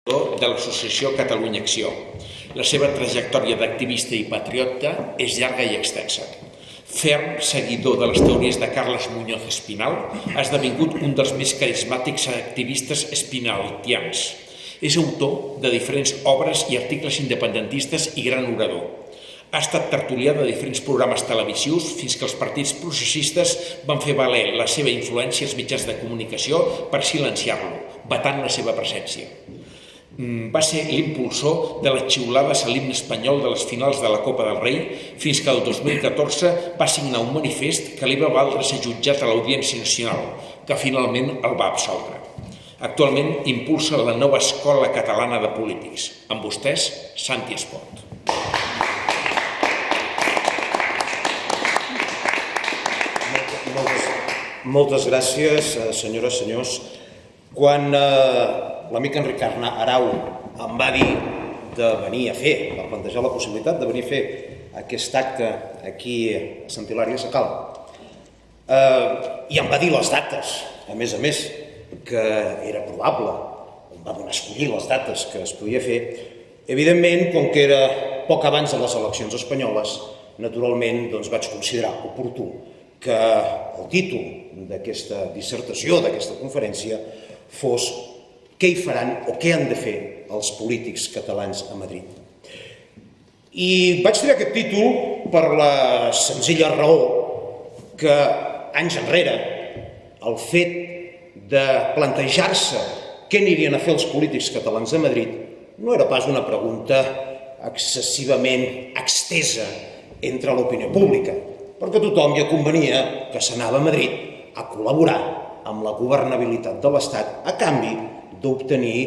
de l'Associació Catalunya Acció. La seva trajectòria d'activista i patriota és llarga i extensa. Ferm seguidor de les teories de Carles Muñoz Espinal, ha esdevingut un dels més carismàtics activistes espinaltians. És autor de diferents obres i articles independentistes i gran orador. Ha estat tertulià de diferents programes televisius fins que els partits processistes van fer valer la seva influència als mitjans de comunicació per silenciar-lo, vetant la seva presència. Va ser l'impulsor de les xiulades a l'himne espanyol de les finals de la Copa del Rei fins que el 2014 va signar un manifest que li va valdre ser jutjat a l'Audiència Nacional, que finalment el va absoldre. Actualment impulsa la nova Escola Catalana de Polítics. Amb vostès, Santi Espot. Moltes gràcies, senyores, senyors. Quan l'amic Enric Arau em va dir de venir a fer, va plantejar la possibilitat de venir a fer aquest acte aquí a Sant Hilari Sacalm, i em va dir les dates, a més, que era probable, em va donar a escollir les dates que es podia fer. Evidentment, com que era poc abans de les eleccions espanyoles, naturalment vaig considerar oportú que el títol d'aquesta dissertació, d'aquesta conferència, fos què hi faran o què han de fer els polítics catalans a Madrid. I vaig triar aquest títol per la senzilla raó que anys enrere el fet de plantejar-se què anirien a fer els polítics catalans a Madrid no era pas una pregunta excessivament extesa entre l'opinió pública, perquè tothom ja convenia que s'anava a Madrid a col·laborar amb la governabilitat de l'Estat a canvi d'obtenir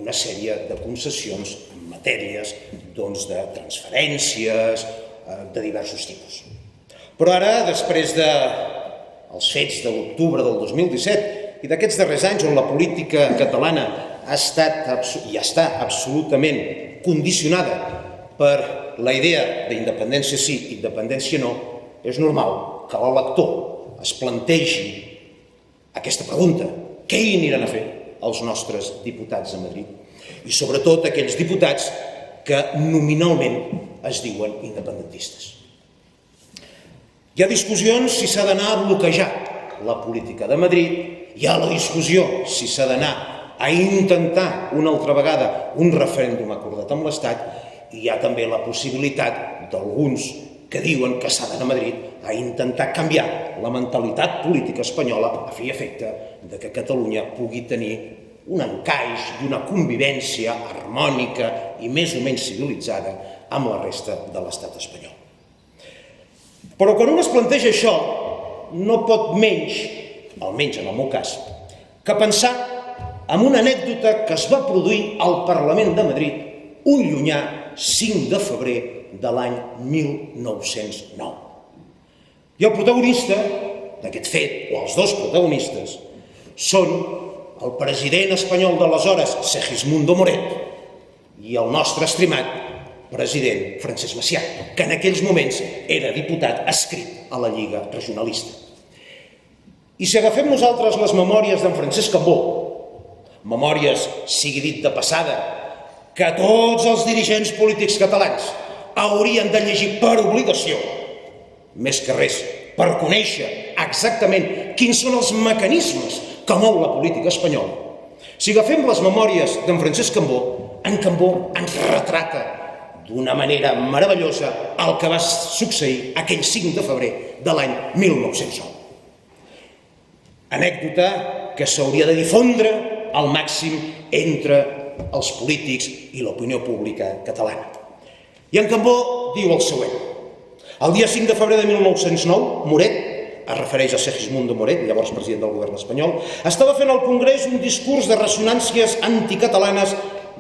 una sèrie de concessions en matèries de transferències de diversos tipus. Però ara, després dels fets de l'octubre del 2017 i d'aquests darrers anys on la política catalana ha estat i està absolutament condicionada per la idea d'independència sí, independència no, és normal que l'elector es plantegi aquesta pregunta: què hi aniran a fer els nostres diputats a Madrid? I sobretot aquells diputats que nominalment es diuen independentistes. Hi ha discussions si s'ha d'anar a bloquejar la política de Madrid, hi ha la discussió si s'ha d'anar a intentar una altra vegada un referèndum acordat amb l'Estat, i hi ha també la possibilitat d'alguns que diuen que s'ha d'anar a Madrid a intentar canviar la mentalitat política espanyola a fi i efecte que Catalunya pugui tenir un encaix i una convivència harmònica i més o menys civilitzada amb la resta de l'estat espanyol. Però quan un es planteja això, no pot menys, almenys en el meu cas, que pensar en una anècdota que es va produir al Parlament de Madrid un llunyà 5 de febrer de l'any 1909. I el protagonista d'aquest fet, o els dos protagonistes, són el president espanyol d'aleshores, Segismundo Moret, i el nostre estimat president Francesc Macià, que en aquells moments era diputat adscrit a la Lliga Regionalista. I si agafem nosaltres les memòries d'en Francesc Cambó, memòries, sigui dit de passada, que tots els dirigents polítics catalans haurien de llegir per obligació, més que res, per conèixer exactament quins són els mecanismes que mou la política espanyola. Si agafem les memòries d'en Francesc Cambó, en Cambó ens retrata d'una manera meravellosa el que va succeir aquell 5 de febrer de l'any 1909. Anècdota que s'hauria de difondre al màxim entre els polítics i l'opinió pública catalana. I en Cambó diu el següent: el dia 5 de febrer de 1909, Moret, es refereix a Segismundo Moret, llavors president del govern espanyol, estava fent al Congrés un discurs de ressonàncies anticatalanes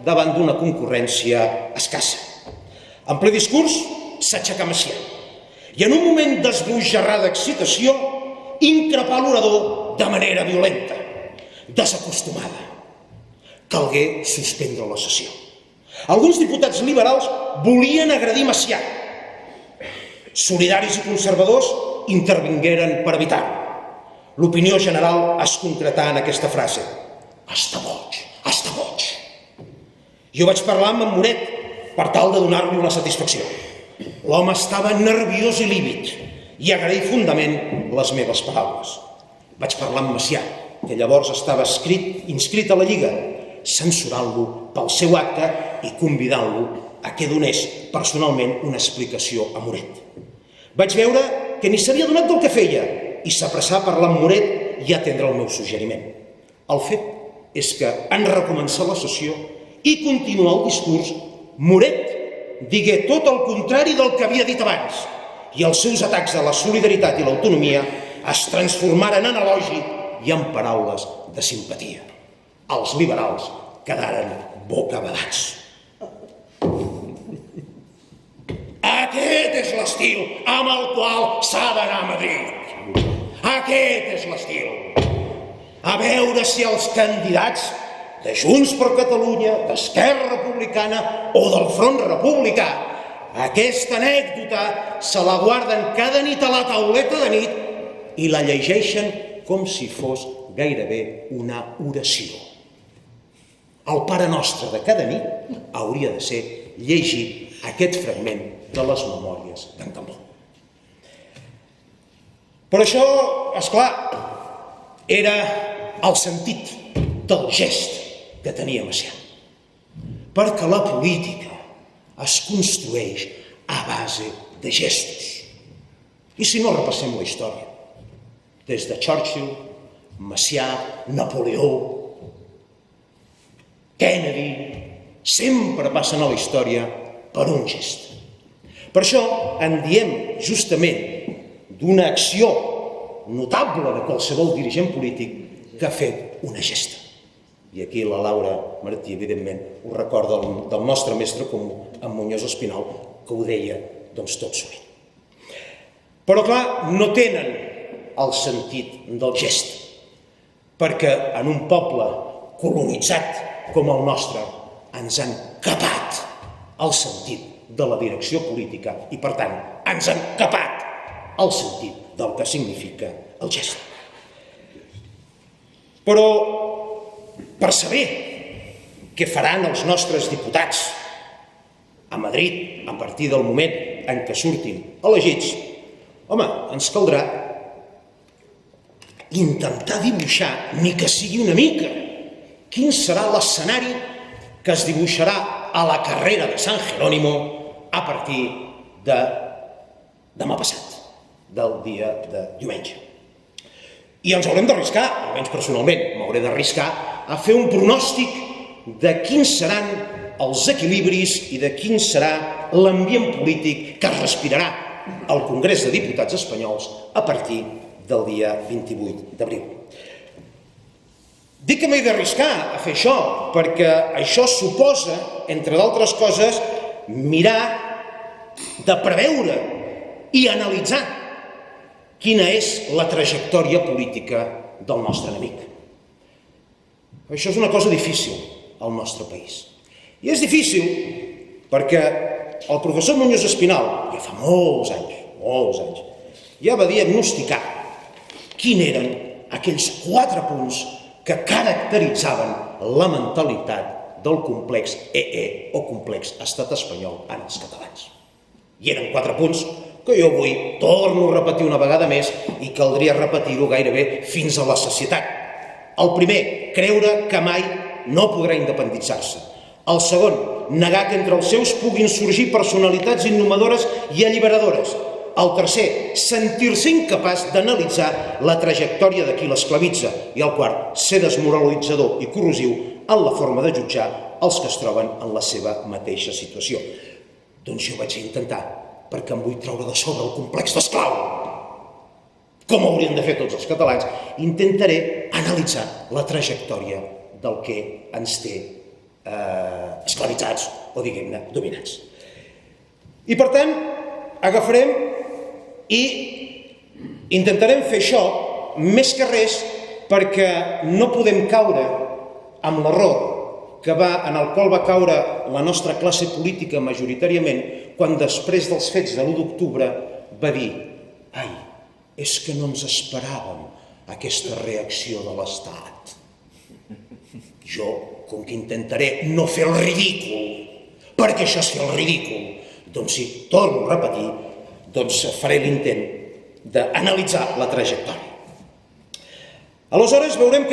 davant d'una concurrència escassa. En ple discurs s'aixecà Macià i en un moment d'esbojarrada excitació increpà l'orador de manera violenta, desacostumada. Calgué suspendre la sessió. Alguns diputats liberals volien agredir Macià. Solidaris i conservadors intervingueren per evitar-ho. L'opinió general es concretà en aquesta frase: «Està boig, està boig». Jo vaig parlar amb en Moret per tal de donar-li una satisfacció. L'home estava nerviós i lívid i agraí fundament les meves paraules. Vaig parlar amb Macià, que llavors estava inscrit a la Lliga, censurant-lo pel seu acte i convidant-lo a que donés personalment una explicació a Moret. Vaig veure que ni s'havia donat del que feia i s'apressà a parlar amb Moret i atendre el meu suggeriment. El fet és que, en recomençar la sessió i continuar el discurs, Moret digué tot el contrari del que havia dit abans i els seus atacs a la solidaritat i l'autonomia es transformaren en elogi i en paraules de simpatia. Els liberals quedaren bocabadats. Aquest és l'estil amb el qual s'ha d'anar a Madrid. Aquest és l'estil. A veure si els candidats de Junts per Catalunya, d'Esquerra Republicana o del Front Republicà aquesta anècdota se la guarden cada nit a la tauleta de nit i la llegeixen com si fos gairebé una oració. El Pare Nostre de cada nit hauria de ser llegir aquest fragment de les memòries d'en Cambó. Però això, esclar, era el sentit del gest que tenia Macià. Perquè la política es construeix a base de gestos. I si no repassem la història, des de Churchill, Macià, Napoleó, Kennedy, sempre passen a la història per un gest. Per això en diem justament d'una acció notable de qualsevol dirigent polític que ha fet una gesta. I aquí la Laura Martí, evidentment, ho recorda del nostre mestre comú, en Muñoz Espinal, que ho deia tot sovint. Però, clar, no tenen el sentit del gest, perquè en un poble colonitzat com el nostre ens han capat el sentit de la direcció política i, per tant, ens han capat el sentit del que significa el gest. Però, per saber què faran els nostres diputats a Madrid a partir del moment en què surtin elegits, home, ens caldrà intentar dibuixar, ni que sigui una mica, quin serà l'escenari que es dibuixarà a la carrera de San Jerónimo a partir de demà passat, del dia de diumenge. I ens haurem d'arriscar, almenys personalment m'hauré d'arriscar, a fer un pronòstic de quins seran els equilibris i de quin serà l'ambient polític que es respirarà al Congrés de Diputats espanyols a partir del dia 28 d'abril. Dic que m'he d'arriscar a fer això perquè això suposa, entre d'altres coses, mirar de preveure i analitzar quina és la trajectòria política del nostre enemic. Això és una cosa difícil al nostre país. I és difícil perquè el professor Muñoz Espinal, ja fa molts anys, ja va diagnosticar quins eren aquells 4 punts que caracteritzaven la mentalitat del complex EE o complex estat espanyol en els catalans. I eren 4 punts que jo avui torno a repetir una vegada més i caldria repetir-ho gairebé fins a la sacietat. El primer, creure que mai no podrà independitzar-se. El segon, negar que entre els seus puguin sorgir personalitats innovadores i alliberadores. El tercer, sentir-se incapaç d'analitzar la trajectòria de qui l'esclavitza. I el quart, ser desmoralitzador i corrosiu en la forma de jutjar els que es troben en la seva mateixa situació. Doncs jo vaig intentar, perquè em vull treure de sobre el complex d'esclau, com haurien de fer tots els catalans, intentaré analitzar la trajectòria del que ens té esclavitzats o, diguem-ne, dominats. I, per tant, agafarem i intentarem fer això més que res perquè no podem caure amb l'error en el qual va caure la nostra classe política majoritàriament quan després dels fets de l'1 d'octubre va dir «Ai, és que no ens esperàvem aquesta reacció de l'Estat». Jo, com que intentaré no fer el ridícul perquè això és fer el ridícul. Doncs sí, torno a repetir, doncs faré l'intent d'analitzar la trajectòria. Aleshores veurem que